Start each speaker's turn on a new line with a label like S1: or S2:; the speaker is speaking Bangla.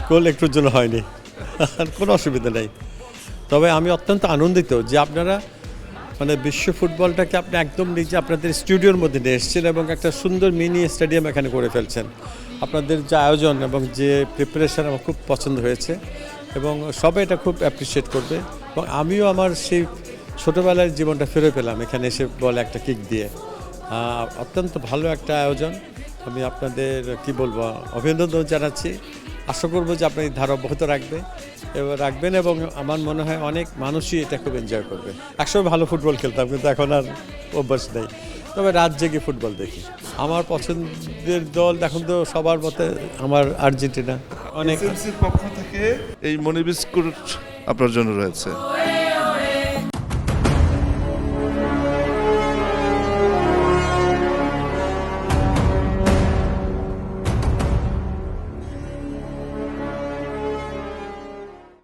S1: গোল একটুর জন্য হয়নি, কোনো অসুবিধা নেই। তবে আমি অত্যন্ত আনন্দিত যে আপনারা মানে বিশ্ব ফুটবলটাকে আপনি একদম নিজে আপনাদের স্টুডিওর মধ্যে নিয়ে এসেছেন এবং একটা সুন্দর মিনি স্টেডিয়াম এখানে করে ফেলছেন। আপনাদের যে আয়োজন এবং যে প্রিপারেশন আমার খুব পছন্দ হয়েছে এবং সবাই এটা খুব অ্যাপ্রিসিয়েট করবে এবং আমিও আমার সেই ছোটোবেলার জীবনটা ফিরে পেলাম এখানে এসে বল একটা কিক দিয়ে। অত্যন্ত ভালো একটা আয়োজন। আমি আপনাদের কি বলবো অভিনন্দন জানাচ্ছি। আশা করবো যে আপনি ধারা অব্যাহত রাখবেন এবং আমার মনে হয় অনেক মানুষই এটা খুব এনজয় করবে। একসময় ভালো ফুটবল খেলতাম কিন্তু এখন আর অভ্যাস নেই, তবে রাত জেগে ফুটবল দেখি। আমার পছন্দের দল এখন তো সবার মতে আমার আর্জেন্টিনা। অনেক
S2: এসএমসির পক্ষ থেকে এই মনি বিস্কুট আপনার জন্য রয়েছে।